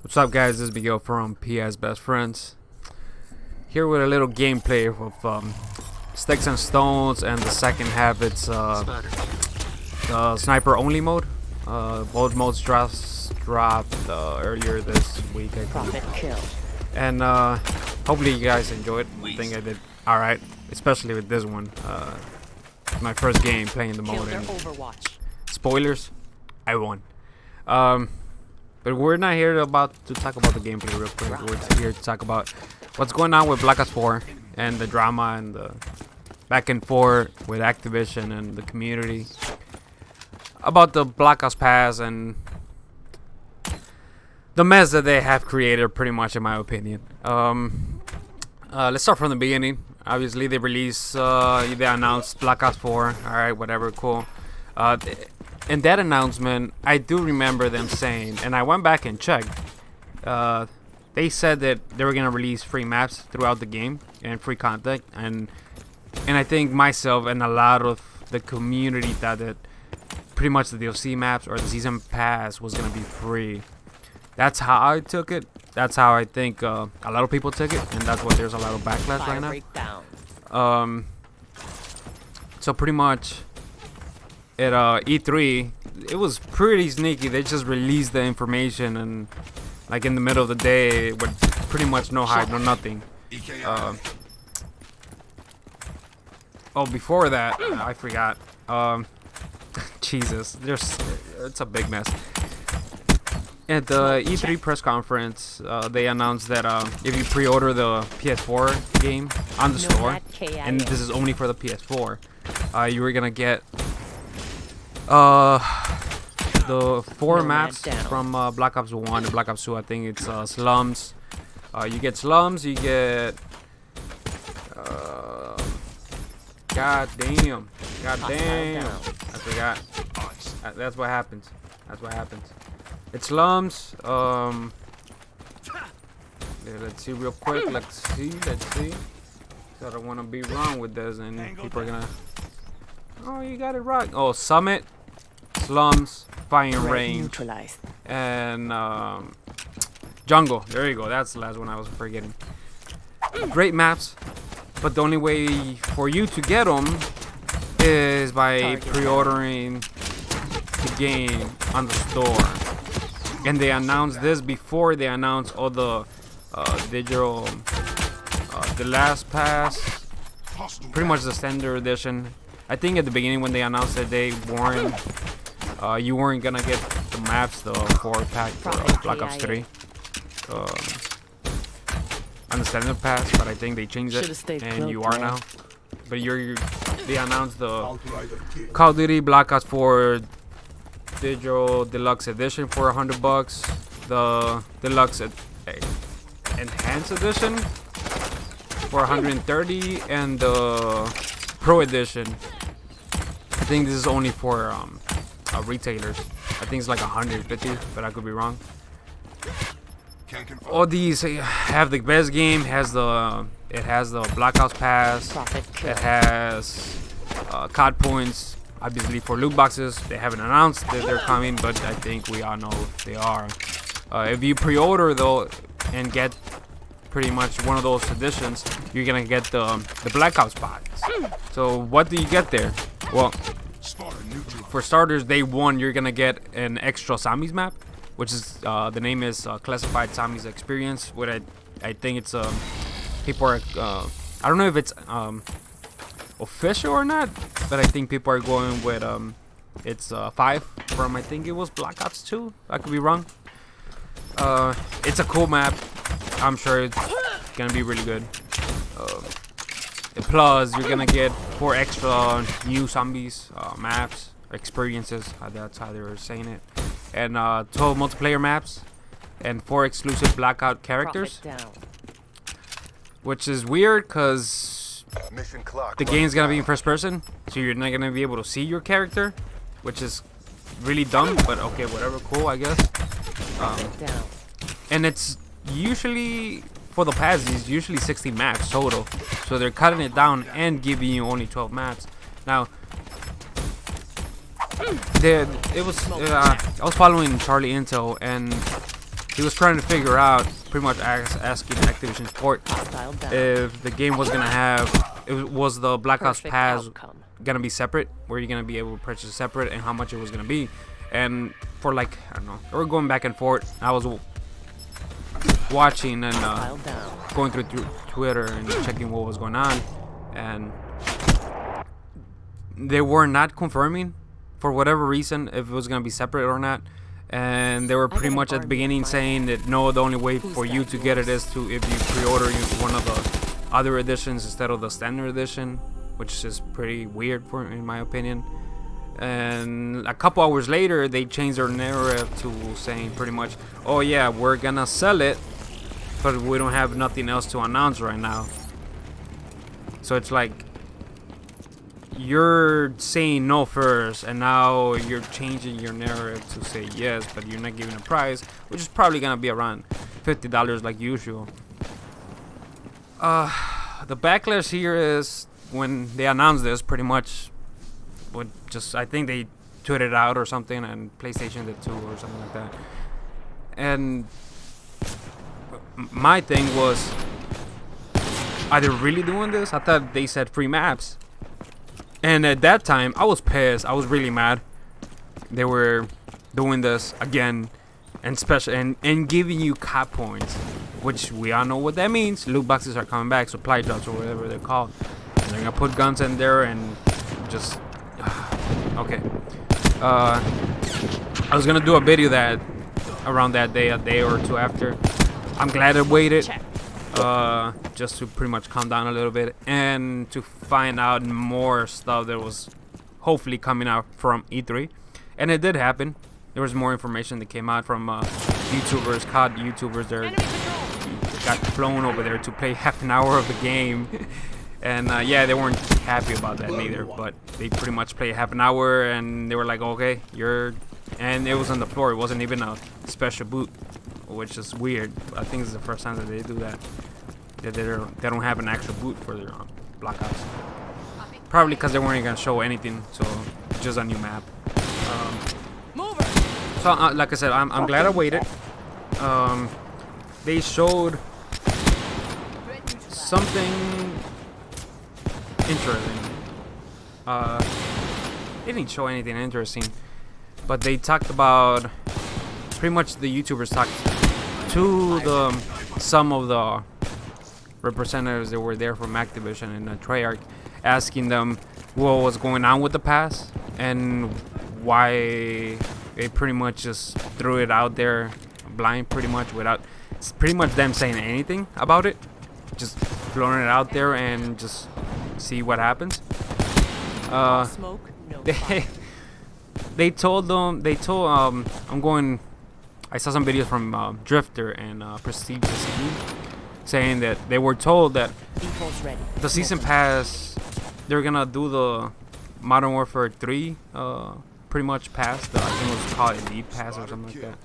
What's up, guys? This is Miguel from PS Best Friends. Here with a little gameplay of Sticks and Stones, and the second half it's the sniper only mode. Both modes dropped earlier this week, I think. And hopefully you guys enjoyed. I think I did alright, especially with this one. My first game playing the mode, and spoilers, I won. But we're not here to talk about the gameplay real quick. We're here to talk about what's going on with Black Ops 4 and the drama and the back and forth with Activision and the community about the Black Ops Pass and the mess that they have created, pretty much, in my opinion. Let's start from the beginning. Obviously, they announced Black Ops 4. All right, whatever, cool. In that announcement, I do remember them saying, and I went back and checked, they said that they were gonna release free maps throughout the game and free content, and I think myself and a lot of the community thought that pretty much the DLC maps or the season pass was gonna be free. That's how I took it. That's how I think a lot of people took it, and that's why there's a lot of backlash right now. So pretty much at E3, it was pretty sneaky. They just released the information, and like in the middle of the day, with pretty much no hype, no nothing. Before that, I forgot. Jesus, it's a big mess. At the E3 press conference, they announced that if you pre-order the PS4 game on the store, and this is only for the PS4, you were gonna get the 4 maps from Black Ops 1 and Black Ops 2. I think it's slums. You get slums. You get God damn. I forgot. That's what happens. It's slums. Let's see real quick. Let's see. I don't want to be wrong with this, and people are gonna. Oh, you got it right. Oh, Summit, slums, firing range, and jungle. There you go. That's the last one I was forgetting. Great maps, but the only way for you to get them is by pre-ordering the game on the store. And they announced this before they announced all the digital, the last pass, pretty much the standard edition. I think at the beginning when they announced that they weren't, you weren't gonna get the maps, the 4-pack for Black Ops 3 on the standard pass, but I think they changed it, and you are now. But they announced the Call of Duty Black Ops 4 Digital Deluxe Edition for $100, the Deluxe Enhanced Edition for $130, and the Pro Edition. I think this is only for retailers. I think it's like 150, but I could be wrong. All these have the best game. It has the Black Ops Pass. It has COD points. Obviously for loot boxes, they haven't announced that they're coming, but I think we all know they are. If you pre-order though and get pretty much one of those editions, you're gonna get the Black Ops box. So what do you get there? Well, for starters, day one you're gonna get an extra zombies map, which is the name is Classified Zombies Experience. What I think it's people are I don't know if it's official or not, but I think people are going with it's 5 from, I think it was Black Ops 2. I could be wrong. It's a cool map. I'm sure it's gonna be really good. Plus, you're gonna get 4 extra new zombies maps, experiences. That's how they were saying it. And 12 multiplayer maps and 4 exclusive blackout characters. Which is weird because the game's gonna be in first person, so you're not gonna be able to see your character, which is really dumb. But okay, whatever, cool, I guess. And it's usually, for the pass, it's usually 60 maps total, so they're cutting it down and giving you only 12 maps. Now, I was following Charlie Intel, and he was trying to figure out, pretty much asking Activision support if the game was gonna have, was the Black Ops Pass gonna be separate, where you're gonna be able to purchase separate, and how much it was gonna be. And for like, I don't know, they were going back and forth. I was watching and going through Twitter and checking what was going on, and they were not confirming for whatever reason if it was gonna be separate or not. And they were pretty much at the beginning saying that no, the only way for you to get it is to if you pre-order one of the other editions instead of the standard edition, which is pretty weird in my opinion. And a couple hours later, they changed their narrative to saying pretty much, oh yeah, we're gonna sell it, but we don't have nothing else to announce right now. So it's like, you're saying no first, and now you're changing your narrative to say yes, but you're not giving a price, which is probably gonna be around $50 like usual. The backlash here is when they announced this, pretty much, would just, I think they tweeted out or something, and PlayStation did too, or something like that. And my thing was, are they really doing this? I thought they said free maps. And at that time, I was pissed. I was really mad. They were doing this again, and special and giving you cap points, which we all know what that means. Loot boxes are coming back, supply drops or whatever they're called. And they're gonna put guns in there and just okay. I was gonna do a video that around that day, a day or two after. I'm glad I waited. Just to pretty much calm down a little bit and to find out more stuff that was hopefully coming out from E3. And it did happen. There was more information that came out from YouTubers, COD YouTubers there. Got flown over there to play half an hour of the game. And yeah, they weren't happy about that neither, but they pretty much played half an hour and they were like, okay, and it was on the floor. It wasn't even a special boot, which is weird. I think it's the first time that they do that. That they don't have an actual boot for their Black Ops. Probably because they weren't gonna show anything, so just a new map. So like I said, I'm glad I waited. They showed something interesting. They didn't show anything interesting, but they talked about, pretty much the YouTubers talked to some of the representatives that were there from Activision and Treyarch, asking them what was going on with the pass and why they pretty much just threw it out there blind, pretty much without pretty much them saying anything about it, just throwing it out there and just see what happens. They told I saw some videos from Drifter and Prestige saying that they were told that the season pass, they're gonna do the Modern Warfare 3 pretty much pass, I think it was called Elite Pass or something like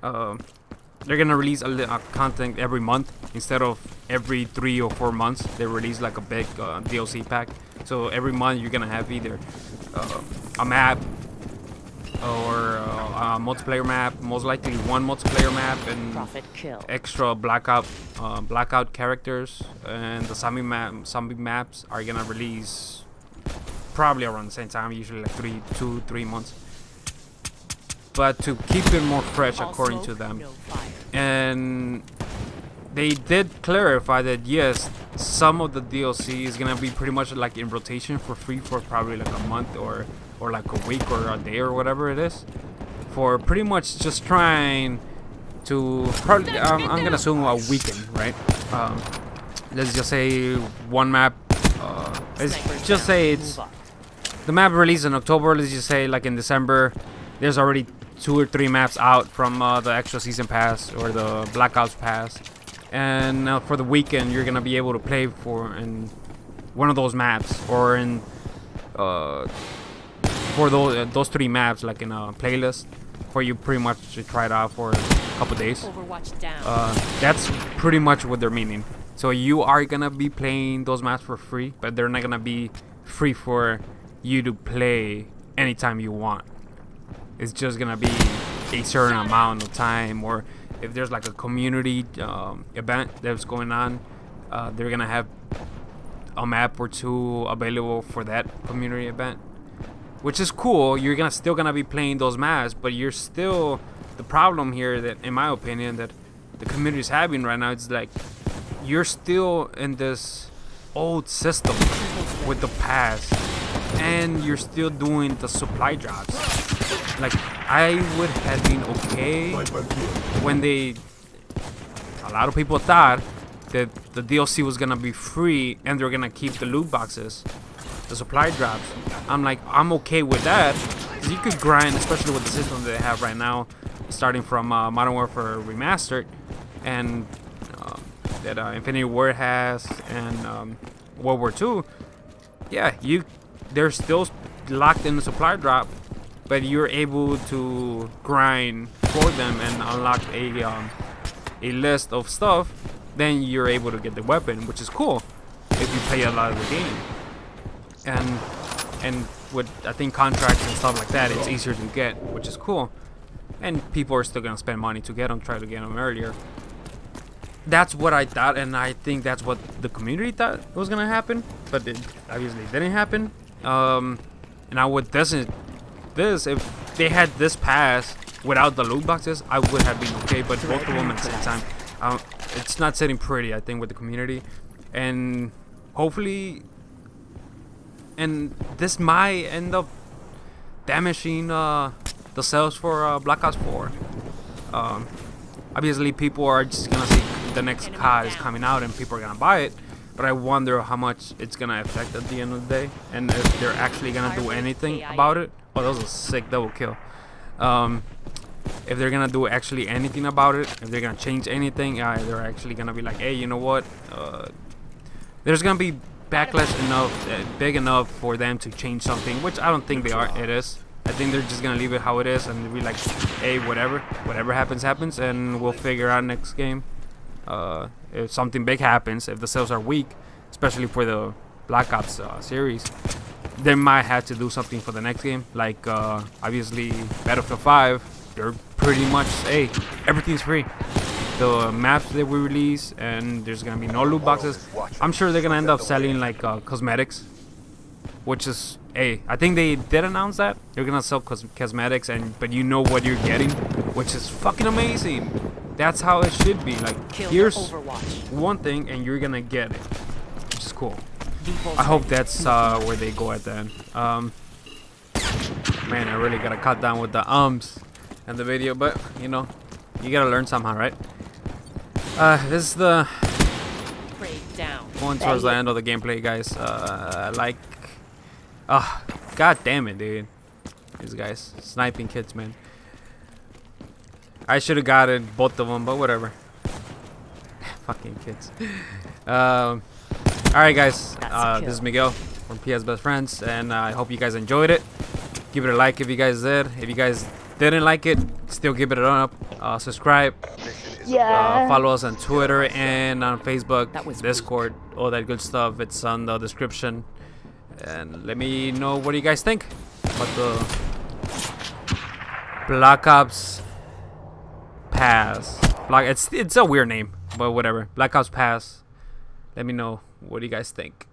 that. They're gonna release a content every month instead of every 3 or 4 months. They release like a big DLC pack, so every month you're gonna have either a map or a multiplayer map, most likely one multiplayer map, and extra blackout characters. And the zombie maps are gonna release probably around the same time, usually like 3 months. But to keep it more fresh, according to them, and they did clarify that yes, some of the DLC is gonna be pretty much like in rotation for free for probably like a month or like a week or a day or whatever it is, for pretty much just trying to probably I'm gonna assume a weekend, right? Let's just say one map. Let's just say it's the map released in October. Let's just say like in December, there's already 2 or 3 maps out from the extra season pass or the Black Ops pass, and for the weekend you're gonna be able to play in one of those maps or in for those 3 maps, like in a playlist where you pretty much should try it out for a couple days. That's pretty much what they're meaning. So you are gonna be playing those maps for free, but they're not gonna be free for you to play anytime you want. It's just gonna be a certain amount of time, or if there's like a community event that's going on, they're gonna have a map or two available for that community event, which is cool. You're still gonna be playing those maps, but you're still, the problem here, that in my opinion, that the community is having right now, it's like you're still in this old system with the past, and you're still doing the supply drops. Like, I would have been okay when a lot of people thought that the DLC was gonna be free and they're gonna keep the loot boxes, the supply drops. I'm like, I'm okay with that, because you could grind, especially with the system that they have right now, starting from Modern Warfare Remastered, and that Infinity War has, and World War II. Yeah, they're still locked in the supply drop, but you're able to grind for them and unlock a list of stuff. Then you're able to get the weapon, which is cool if you play a lot of the game. And with, I think, contracts and stuff like that, it's easier to get, which is cool. And people are still gonna spend money to get them, try to get them earlier. That's what I thought, and I think that's what the community thought was gonna happen, but it obviously didn't happen. Now with this, if they had this pass without the loot boxes, I would have been okay. But both of them at the same time, it's not sitting pretty, I think, with the community, and hopefully, and this might end up damaging the sales for Black Ops 4. Obviously, people are just gonna see the next COD is coming out and people are gonna buy it, but I wonder how much it's gonna affect at the end of the day, and if they're actually gonna do anything about it. Oh, that was a sick double kill. If they're gonna do actually anything about it, if they're gonna change anything, they're actually gonna be like, hey, you know what? There's gonna be backlash big enough for them to change something, which I don't think they are. It is. I think they're just gonna leave it how it is and be like, hey, whatever happens, and we'll figure out next game. If something big happens, if the sales are weak, especially for the Black Ops series, they might have to do something for the next game. Like obviously Battlefield 5, they're pretty much, hey, everything's free. The maps that we release, and there's gonna be no loot boxes. I'm sure they're gonna end up selling like cosmetics, which is, hey, I think they did announce that they're gonna sell cosmetics, but you know what you're getting, which is fucking amazing. That's how it should be. Like, here's one thing and you're gonna get it, which is cool. I hope that's where they go at the end. Man, I really gotta cut down with the and the video, but you know, you gotta learn somehow, right? This is the going towards the end of the gameplay, guys. God damn it, dude. These guys sniping kids, man. I should have gotten both of them, but whatever. Fucking kids. Alright, guys. This is Miguel from PS Best Friends, and I hope you guys enjoyed it. Give it a like if you guys did. If you guys didn't like it, still give it a thumbs up. Subscribe. Yeah. Follow us on Twitter and on Facebook, Discord, all that good stuff. It's on the description. And let me know what you guys think about the Black Ops Pass. It's a weird name, but whatever. Black Ops Pass. Let me know what you guys think.